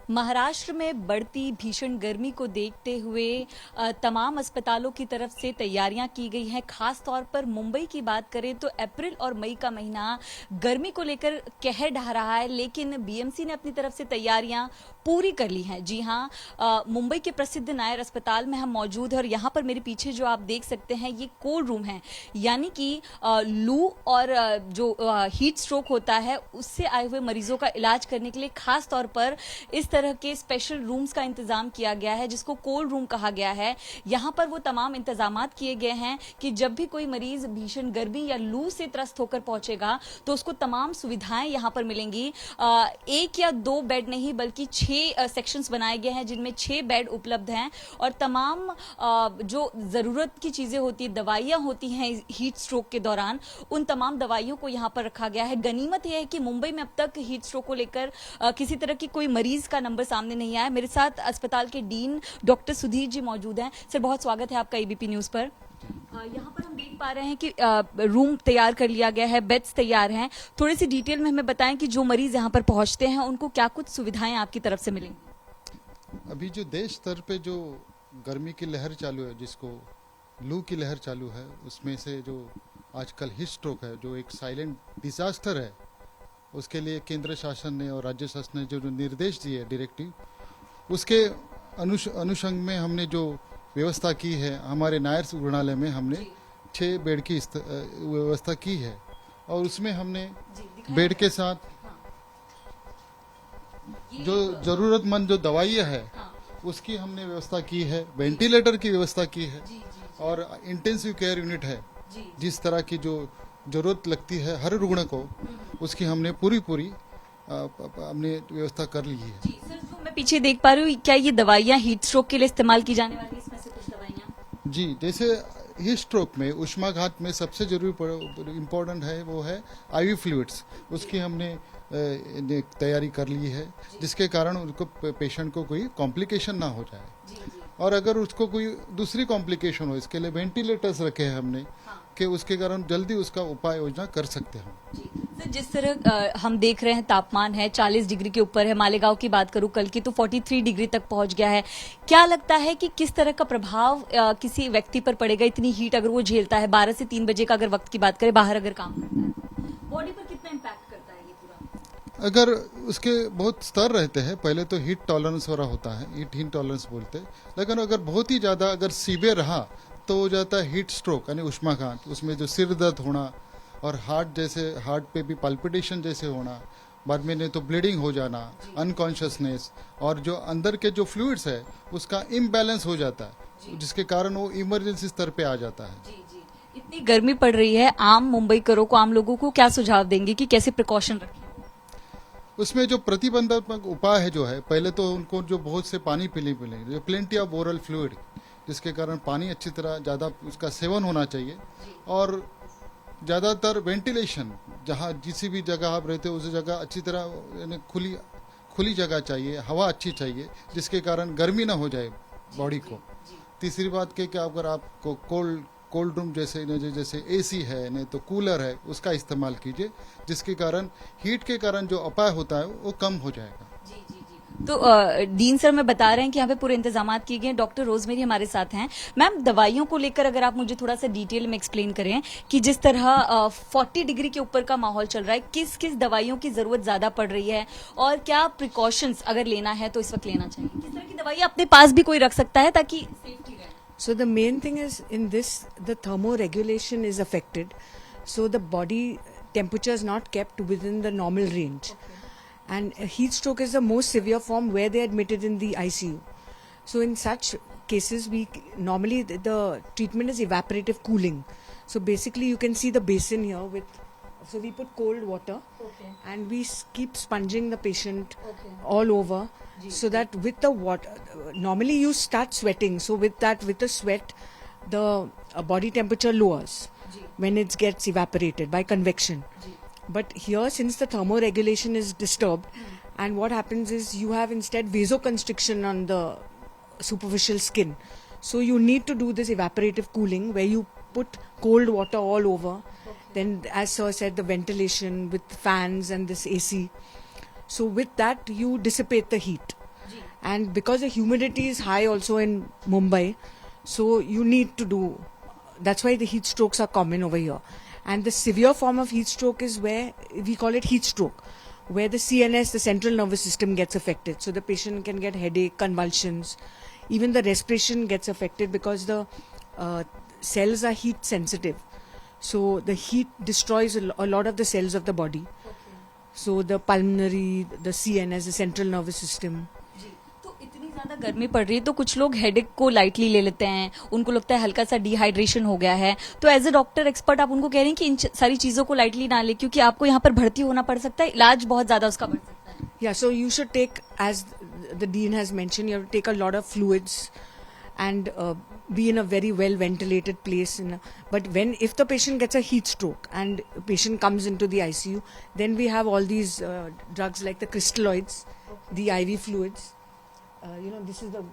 महाराष्ट्र में बढ़ती भीषण गर्मी को देखते हुए तमाम अस्पतालों की तरफ से तैयारियां की गई हैं। खास तौर पर मुंबई की बात करें तो अप्रैल और मई का महीना गर्मी को लेकर कहर ढा रहा है, लेकिन बीएमसी ने अपनी तरफ से तैयारियां पूरी कर ली हैं। जी हां, मुंबई के प्रसिद्ध नायर अस्पताल में हम मौजूद हैं और यहाँ पर मेरे पीछे जो आप देख सकते हैं ये कोल्ड रूम है, यानी कि लू और जो हीट स्ट्रोक होता है उससे आए हुए मरीजों का इलाज करने के लिए खास तौर पर इस तरह के स्पेशल रूम्स का इंतजाम किया गया है, जिसको कोल्ड रूम कहा गया है। यहाँ पर वो तमाम इंतजामात किए गए हैं कि जब भी कोई मरीज भीषण गर्मी या लू से त्रस्त होकर पहुंचेगा तो उसको तमाम सुविधाएं यहाँ पर मिलेंगी। एक या दो बेड नहीं बल्कि 6 सेक्शंस बनाए गए हैं, जिनमें 6 बेड उपलब्ध हैं और तमाम जो जरूरत की चीजें होती है, दवाइयां होती हैं हीट स्ट्रोक के दौरान, उन तमाम दवाइयों को यहाँ पर रखा गया है। गनीमत यह है कि मुंबई में अब तक हीट स्ट्रोक को लेकर किसी तरह की कोई मरीज का नंबर सामने नहीं आया। मेरे साथ अस्पताल के डीन डॉक्टर सुधीर जी मौजूद हैं। सर, बहुत स्वागत है आपका एबीपी न्यूज पर। यहाँ पर हम देख पा रहे हैं कि रूम तैयार कर लिया गया है, बेड्स तैयार हैं। थोड़ी सी डिटेल में हमें बताएं कि जो मरीज यहाँ पर पहुंचते हैं उनको क्या कुछ सुविधाएं आपकी तरफ से मिलेंगी। अभी जो देश स्तर पे जो गर्मी की लहर चालू है, जिसको लू की लहर चालू है, उसमें से जो आजकल हीट स्ट्रोक है जो एक साइलेंट डिजास्टर है, उसके लिए केंद्र शासन ने और राज्य शासन ने जो निर्देश दिए डायरेक्टिव, उसके अनुषंग में हमने जो व्यवस्था की है, हमारे नायर रुग्णालय में हमने 6 बेड की व्यवस्था की है और उसमें हमने बेड के साथ जो जरूरतमंद जो दवाइयाँ है उसकी हमने व्यवस्था की है, वेंटिलेटर की व्यवस्था की है और इंटेंसिव केयर यूनिट है। जिस तरह की जो जरूरत लगती है हर रुग्ण को, उसकी हमने पूरी हमने व्यवस्था कर ली है। जी सर, जो मैं पीछे देख पा रही हूँ, क्या ये दवाइयाँ हीट स्ट्रोक के लिए इस्तेमाल की जाने वाली इसमें से कुछ दवाइयाँ? जी, जैसे हीट स्ट्रोक में उष्माघात में सबसे जरूरी इम्पोर्टेंट है वो है आईवी फ्लूइड्स। उसकी हमने तैयारी कर ली है, जिसके कारण उनको पेशेंट को कोई कॉम्प्लिकेशन ना हो जाए। और अगर उसको कोई दूसरी कॉम्प्लिकेशन हो, इसके लिए वेंटिलेटर्स रखे हैं हमने कि उसके कारण जल्दी उसका उपाय योजना कर सकते हैं। सर, जिस तरह हम देख रहे हैं तापमान है 40 डिग्री के ऊपर है। मालेगांव की बात करूं कल की तो 43 डिग्री तक पहुंच गया है। क्या लगता है कि किस तरह का प्रभाव किसी व्यक्ति पर पड़ेगा इतनी हीट अगर वो झेलता है? 12 से 3 बजे का अगर वक्त की बात करें, बाहर अगर काम करता है, बॉडी पर कितना इम्पैक्ट करता है ये पूरा? अगर उसके बहुत स्तर रहते हैं, पहले तो हीट टॉलरेंस वाला होता है, हीट टॉलरेंस बोलते हैं, लेकिन अगर बहुत ही ज्यादा अगर सीवियर रहा तो हो जाता है हीट स्ट्रोक यानी उष्माघात। उसमें जो सिर दर्द होना और हार्ट पे भी पल्पिटेशन जैसे होना, बाद में नहीं तो ब्लीडिंग हो जाना, अनकॉन्शियसनेस और जो अंदर के जो फ्लूइड्स है उसका इम्बैलेंस हो जाता है, जिसके कारण वो इमरजेंसी स्तर पे आ जाता है। इतनी गर्मी पड़ रही है, आम मुंबईकरों को, आम लोगों को क्या सुझाव देंगे कि कैसे प्रिकॉशन रखें? उसमें जो प्रतिबंधात्मक उपाय है जो है, पहले तो उनको जो बहुत से पानी पीने मिलेंगे, जो प्लेंटी ऑफ ओरल फ्लूइड, जिसके कारण पानी अच्छी तरह ज़्यादा उसका सेवन होना चाहिए और ज़्यादातर वेंटिलेशन, जहाँ जिस भी जगह आप रहते हो उस जगह अच्छी तरह यानी खुली जगह चाहिए, हवा अच्छी चाहिए, जिसके कारण गर्मी ना हो जाए बॉडी को। तीसरी बात कि अगर आपको कोल्ड रूम जैसे एसी है, नहीं तो कूलर है, उसका इस्तेमाल कीजिए, जिसके कारण हीट के कारण जो अपाय होता है वो कम हो जाएगा। तो डीन सर मैं बता रहे हैं कि यहाँ पे पूरे इंतजाम किए गए हैं। डॉक्टर रोजमेरी हमारे साथ हैं। मैम, दवाइयों को लेकर अगर आप मुझे थोड़ा सा डिटेल में एक्सप्लेन करें कि जिस तरह 40 डिग्री के ऊपर का माहौल चल रहा है, किस किस दवाइयों की जरूरत ज्यादा पड़ रही है और क्या प्रिकॉशंस अगर लेना है तो इस वक्त लेना चाहिए? किस तरह की दवाइयाँ अपने पास भी कोई रख सकता है ताकि सेफ्टी रहे? So the main thing is in this, the thermoregulation is affected. So the body temperature is not kept within the normal range. And heat stroke is the most severe form where they are admitted in the ICU. So in such cases, normally the treatment is evaporative cooling. So basically you can see the basin here so we put cold water and we keep sponging the patient all over. So that with the water, normally you start sweating. So with the sweat, the body temperature lowers when it gets evaporated by convection. But here, since the thermoregulation is disturbed, and what happens is you have instead vasoconstriction on the superficial skin. So you need to do this evaporative cooling where you put cold water all over. Then, as sir said, the ventilation with fans and this AC. So with that, you dissipate the heat. and because the humidity is high also in Mumbai, so you need to do. That's why the heat strokes are common over here. And the severe form of heat stroke is where we call it heat stroke, where the CNS, the central nervous system, gets affected. So the patient can get headache, convulsions, even the respiration gets affected because the cells are heat sensitive. So the heat destroys a lot of the cells of the body. So the pulmonary, the CNS, the central nervous system. जी, तो इतनी ज्यादा गर्मी पड़ रही है तो कुछ लोग हेडेक को लाइटली ले लेते हैं, उनको लगता है हल्का सा डिहाइड्रेशन हो गया है, तो एज ए डॉक्टर एक्सपर्ट आप उनको कह रहे हैं कि इन सारी चीजों को लाइटली ना ले, क्योंकि आपको यहाँ पर भर्ती होना पड़ सकता है, इलाज बहुत ज्यादा उसका बढ़ सकता है. Yeah, so you should take, as the dean has mentioned, you have to take a lot of fluids and be in a very well ventilated place. But if the patient gets a heat stroke and patient comes into the ICU, then we have all these drugs like the crystalloids, the IV fluids. This is the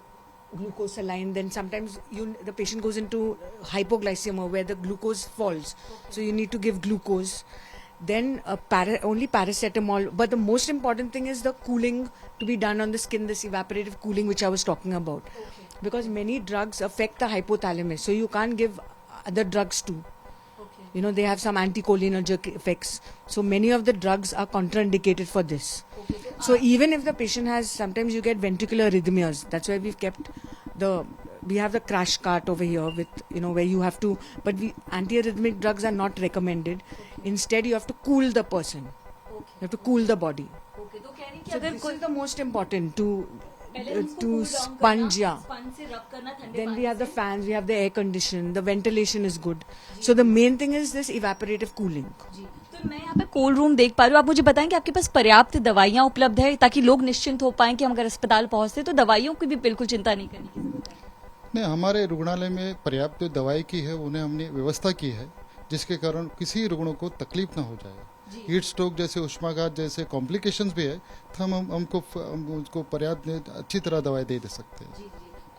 glucose saline. Then sometimes the patient goes into hypoglycemia where the glucose falls. So you need to give glucose. Then only paracetamol. But the most important thing is the cooling to be done on the skin, this evaporative cooling which I was talking about. Because many drugs affect the hypothalamus. So you can't give other drugs too. They have some anticholinergic effects. So many of the drugs are contraindicated for this. So even if the patient has, sometimes you get ventricular arrhythmias. That's why we have the crash cart over here with, where you have to, but antiarrhythmic drugs are not recommended. Instead, you have to cool the person. You have to cool the body. तो कह रही कि So अगर this कोई is the most important to पहले उसको to cool down sponge, करना, yeah. sponge से rub करना ठंडे Then पानी we have the से. fans, we have the air condition, the ventilation is good. So the main thing is this evaporative cooling. जी, तो मैं यहाँ पे कोल्ड रूम देख पा रही हूँ. आप मुझे बताएं कि आपके पास पर्याप्त दवाइयाँ उपलब्ध है ताकि लोग निश्चिंत हो पाएं कि हम अगर अस्पताल पहुंचते तो दवाइयों की भी बिल्कुल चिंता नहीं करने की जरूरत है. नहीं, हमारे रुग्णालय में पर्याप्त दवाई की है, उन्हें हमने व्यवस्था की है जिसके कारण किसी रुग्णों को तकलीफ ना हो जाए. हीट स्ट्रोक जैसे उष्माघात जैसे कॉम्प्लिकेशंस भी है तो हम उसको पर्याप्त अच्छी तरह दवाई दे सकते हैं.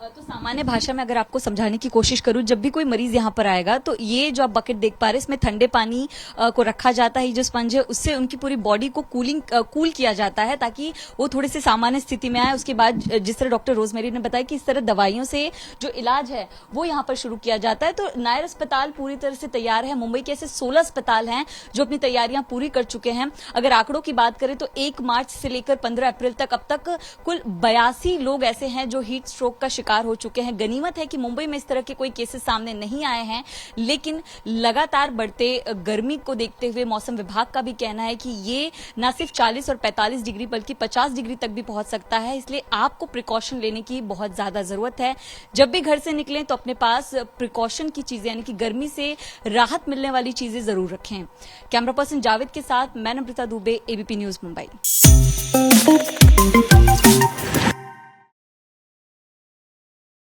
तो सामान्य भाषा में अगर आपको समझाने की कोशिश करूं, जब भी कोई मरीज यहाँ पर आएगा तो ये जो आप बकेट देख पा रहे हैं इसमें ठंडे पानी को रखा जाता है, जो स्पंज है उससे उनकी पूरी बॉडी को कूल किया जाता है ताकि वो थोड़े से सामान्य स्थिति में आए. उसके बाद जिस तरह डॉक्टर रोजमेरी ने बताया कि इस तरह दवाइयों से जो इलाज है वो यहाँ पर शुरू किया जाता है. तो नायर अस्पताल पूरी तरह से तैयार है. मुंबई के ऐसे 16 अस्पताल हैं जो अपनी तैयारियां पूरी कर चुके हैं. अगर आंकड़ों की बात करें तो 1 मार्च से लेकर 15 अप्रैल तक अब तक कुल 82 लोग ऐसे हैं जो हीट स्ट्रोक का शिकार हो चुके हैं. गनीमत है कि मुंबई में इस तरह के कोई केसेस सामने नहीं आए हैं, लेकिन लगातार बढ़ते गर्मी को देखते हुए मौसम विभाग का भी कहना है कि ये न सिर्फ 40 और 45 डिग्री बल्कि 50 डिग्री तक भी पहुंच सकता है. इसलिए आपको प्रिकॉशन लेने की बहुत ज्यादा जरूरत है. जब भी घर से निकलें तो अपने पास प्रिकॉशन की चीजें यानी कि गर्मी से राहत मिलने वाली चीजें जरूर रखें. कैमरा पर्सन जावेद के साथ मैं नम्रता दुबे, एबीपी न्यूज मुंबई.